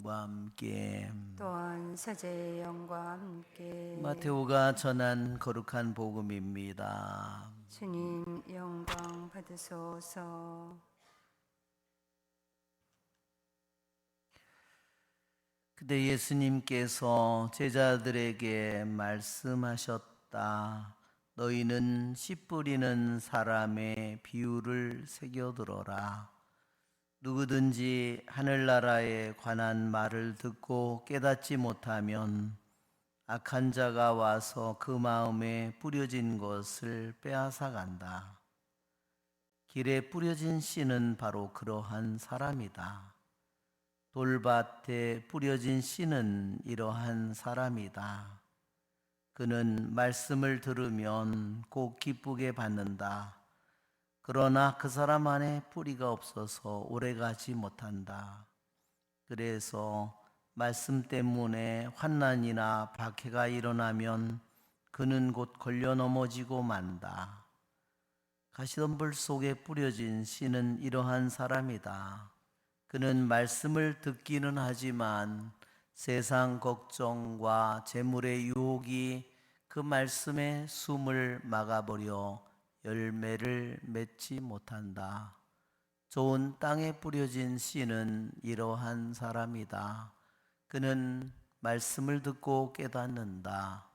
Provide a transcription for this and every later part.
영과 함께 또한 사제의 영과 함께 마테오가 전한 거룩한 복음입니다. 주님 영광 받으소서. 그때 예수님께서 제자들에게 말씀하셨다. 너희는 씨 뿌리는 사람의 비유를 새겨들어라. 누구든지 하늘나라에 관한 말을 듣고 깨닫지 못하면 악한 자가 와서 그 마음에 뿌려진 것을 빼앗아 간다. 길에 뿌려진 씨는 바로 그러한 사람이다. 돌밭에 뿌려진 씨는 이러한 사람이다. 그는 말씀을 들으면 꼭 기쁘게 받는다. 그러나 그 사람 안에 뿌리가 없어서 오래가지 못한다. 그래서 말씀 때문에 환난이나 박해가 일어나면 그는 곧 걸려 넘어지고 만다. 가시덤불 속에 뿌려진 씨는 이러한 사람이다. 그는 말씀을 듣기는 하지만 세상 걱정과 재물의 유혹이 그 말씀의 숨을 막아버려 열매를 맺지 못한다. 좋은 땅에 뿌려진 씨는 이러한 사람이다. 그는 말씀을 듣고 깨닫는다.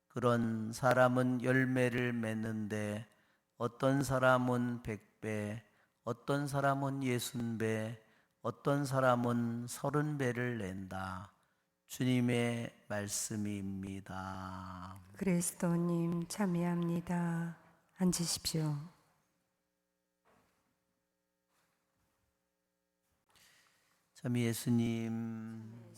그런 사람은 열매를 맺는데 어떤 사람은 100배, 어떤 사람은 60배, 어떤 사람은 30배를 낸다. 주님의 말씀입니다. 그리스도님 참여합니다. 앉으십시오. 참 예수님,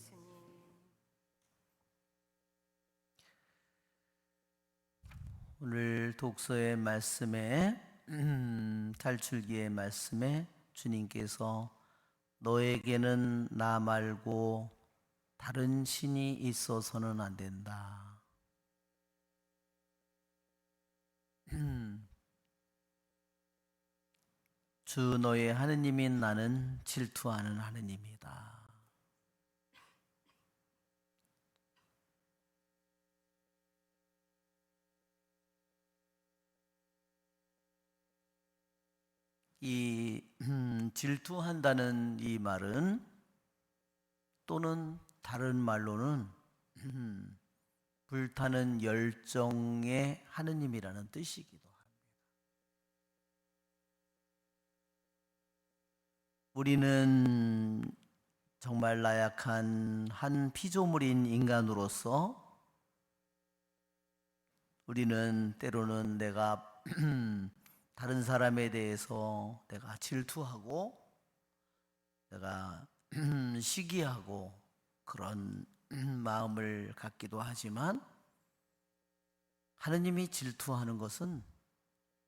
오늘 독서의 말씀에 탈출기의 말씀에 주님께서 너에게는 나 말고 다른 신이 있어서는 안 된다. 주 너의 하느님인 나는 질투하는 하느님이다. 이 질투한다는 이 말은 또는 다른 말로는 불타는 열정의 하느님이라는 뜻이기도 합니다. 우리는 정말 나약한 한 피조물인 인간으로서 우리는 때로는 내가 다른 사람에 대해서 내가 질투하고 내가 시기하고 그런 마음을 갖기도 하지만 하느님이 질투하는 것은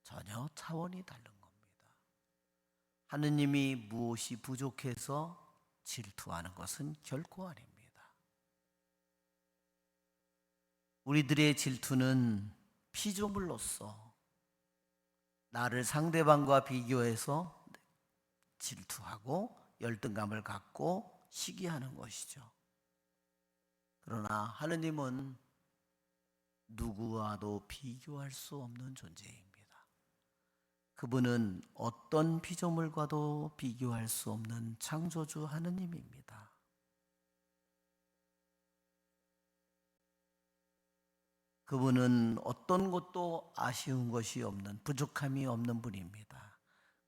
전혀 차원이 다른 겁니다. 하느님이 무엇이 부족해서 질투하는 것은 결코 아닙니다. 우리들의 질투는 피조물로서 나를 상대방과 비교해서 질투하고 열등감을 갖고 시기하는 것이죠. 그러나 하느님은 누구와도 비교할 수 없는 존재입니다. 그분은 어떤 피조물과도 비교할 수 없는 창조주 하느님입니다. 그분은 어떤 것도 아쉬운 것이 없는, 부족함이 없는 분입니다.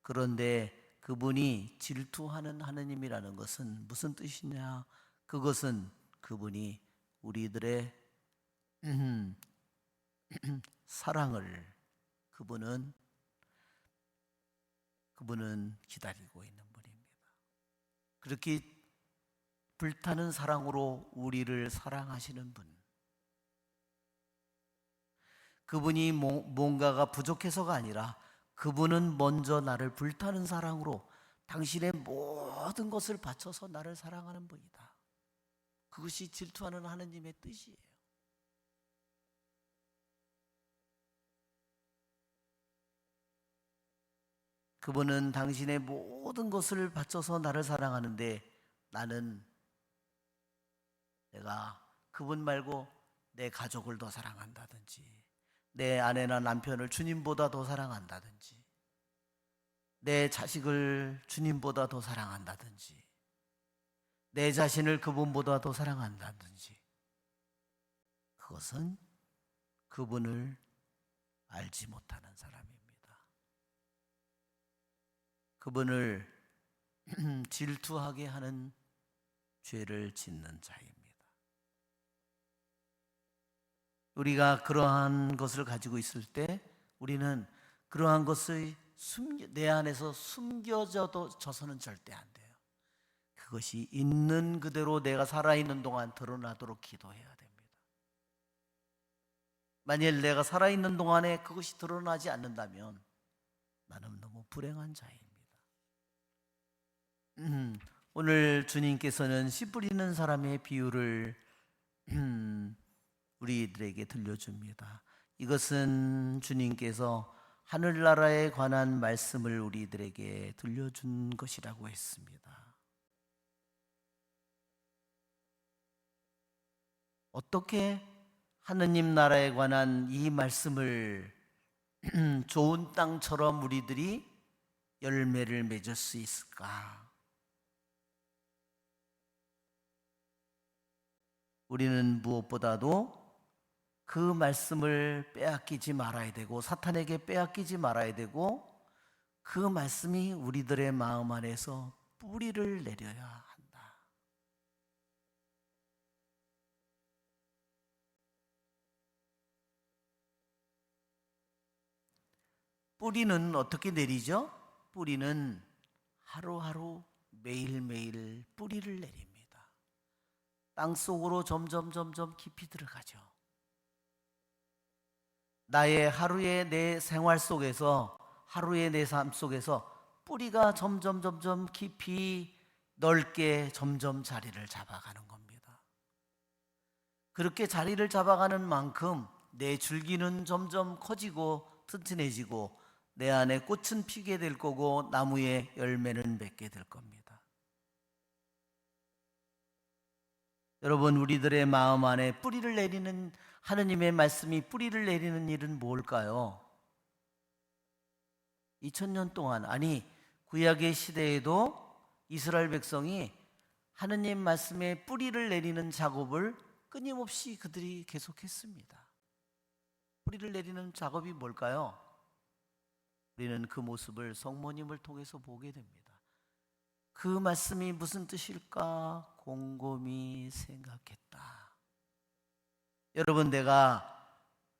그런데 그분이 질투하는 하느님이라는 것은 무슨 뜻이냐? 그것은 그분이 우리들의 사랑을 그분은 기다리고 있는 분입니다. 그렇게 불타는 사랑으로 우리를 사랑하시는 분. 그분이 뭔가가 부족해서가 아니라 그분은 먼저 나를 불타는 사랑으로 당신의 모든 것을 바쳐서 나를 사랑하는 분이다. 그것이 질투하는 하느님의 뜻이에요. 그분은 당신의 모든 것을 바쳐서 나를 사랑하는데 나는 내가 그분 말고 내 가족을 더 사랑한다든지, 내 아내나 남편을 주님보다 더 사랑한다든지, 내 자식을 주님보다 더 사랑한다든지, 내 자신을 그분보다 더 사랑한다든지, 그것은 그분을 알지 못하는 사람입니다. 그분을 질투하게 하는 죄를 짓는 자입니다. 우리가 그러한 것을 가지고 있을 때 우리는 그러한 것을 내 안에서 숨겨져서는 절대 안 돼요. 그것이 있는 그대로 내가 살아있는 동안 드러나도록 기도해야 됩니다. 만일 내가 살아있는 동안에 그것이 드러나지 않는다면 나는 너무 불행한 자입니다. 오늘 주님께서는 씨 뿌리는 사람의 비유를 우리들에게 들려줍니다. 이것은 주님께서 하늘나라에 관한 말씀을 우리들에게 들려준 것이라고 했습니다. 어떻게 하느님 나라에 관한 이 말씀을 좋은 땅처럼 우리들이 열매를 맺을 수 있을까? 우리는 무엇보다도 그 말씀을 빼앗기지 말아야 되고, 사탄에게 빼앗기지 말아야 되고, 그 말씀이 우리들의 마음 안에서 뿌리를 내려야 한다. 뿌리는 어떻게 내리죠? 뿌리는 하루하루 매일매일 뿌리를 내립니다. 땅 속으로 점점 깊이 들어가죠. 나의 하루의 내 생활 속에서, 하루의 내 삶 속에서 뿌리가 점점 깊이 넓게 점점 자리를 잡아가는 겁니다. 그렇게 자리를 잡아가는 만큼 내 줄기는 점점 커지고 튼튼해지고 내 안에 꽃은 피게 될 거고 나무에 열매는 맺게 될 겁니다. 여러분, 우리들의 마음 안에 뿌리를 내리는, 하느님의 말씀이 뿌리를 내리는 일은 뭘까요? 2000년 동안, 아니 구약의 시대에도 이스라엘 백성이 하느님 말씀에 뿌리를 내리는 작업을 끊임없이 그들이 계속했습니다. 뿌리를 내리는 작업이 뭘까요? 우리는 그 모습을 성모님을 통해서 보게 됩니다. 그 말씀이 무슨 뜻일까 곰곰이 생각했다. 여러분, 내가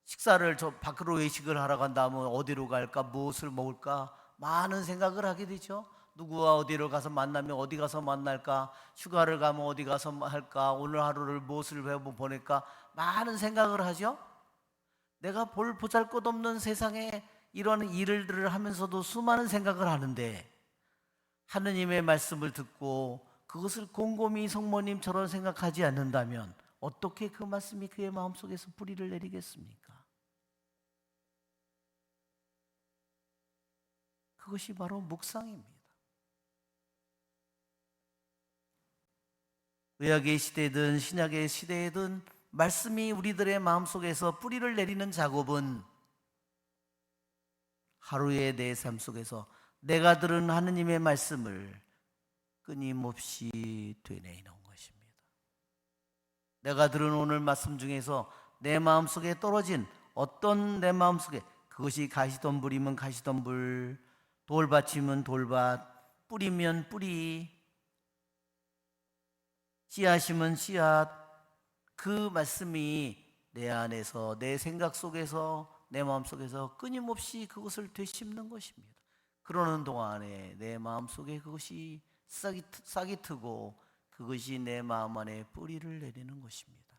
식사를 밖으로 외식을 하러 간다면 어디로 갈까, 무엇을 먹을까 많은 생각을 하게 되죠. 누구와 어디로 가서 만나면 어디 가서 만날까, 휴가를 가면 어디 가서 할까, 오늘 하루를 무엇을 보낼까 많은 생각을 하죠. 내가 보잘것없는 세상에 이런 일들을 하면서도 수많은 생각을 하는데, 하느님의 말씀을 듣고 그것을 곰곰이 성모님처럼 생각하지 않는다면 어떻게 그 말씀이 그의 마음속에서 뿌리를 내리겠습니까? 그것이 바로 묵상입니다. 구약의 시대든 신약의 시대든 말씀이 우리들의 마음속에서 뿌리를 내리는 작업은 하루의 내 삶 속에서 내가 들은 하느님의 말씀을 끊임없이 되뇌이는 것입니다. 내가 들은 오늘 말씀 중에서 내 마음속에 떨어진 어떤 내 마음속에, 그것이 가시덤불이면 가시덤불, 돌밭이면 돌밭, 뿌리면 뿌리, 씨앗이면 씨앗, 그 말씀이 내 안에서, 내 생각 속에서, 내 마음속에서 끊임없이 그것을 되씹는 것입니다. 그러는 동안에 내 마음속에 그것이 싹이 트고 그것이 내 마음 안에 뿌리를 내리는 것입니다.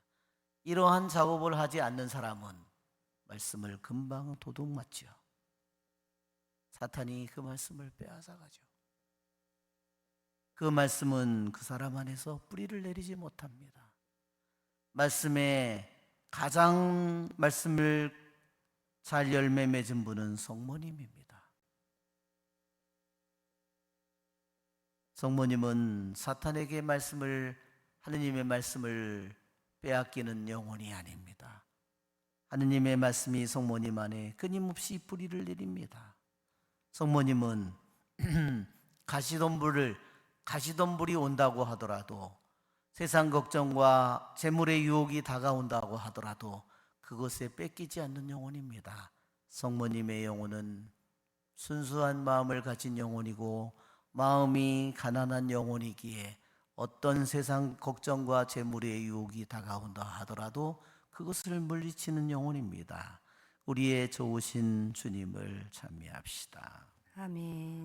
이러한 작업을 하지 않는 사람은 말씀을 금방 도둑맞죠. 사탄이 그 말씀을 빼앗아가죠. 그 말씀은 그 사람 안에서 뿌리를 내리지 못합니다. 말씀에 가장 말씀을 잘 열매 맺은 분은 성모님입니다. 성모님은 사탄에게 하느님의 말씀을 빼앗기는 영혼이 아닙니다. 하느님의 말씀이 성모님 안에 끊임없이 뿌리를 내립니다. 성모님은 가시덤불이 온다고 하더라도, 세상 걱정과 재물의 유혹이 다가온다고 하더라도 그것에 뺏기지 않는 영혼입니다. 성모님의 영혼은 순수한 마음을 가진 영혼이고 마음이 가난한 영혼이기에 어떤 세상 걱정과 재물의 유혹이 다가온다 하더라도 그것을 물리치는 영혼입니다. 우리의 좋으신 주님을 찬미합시다. 아멘.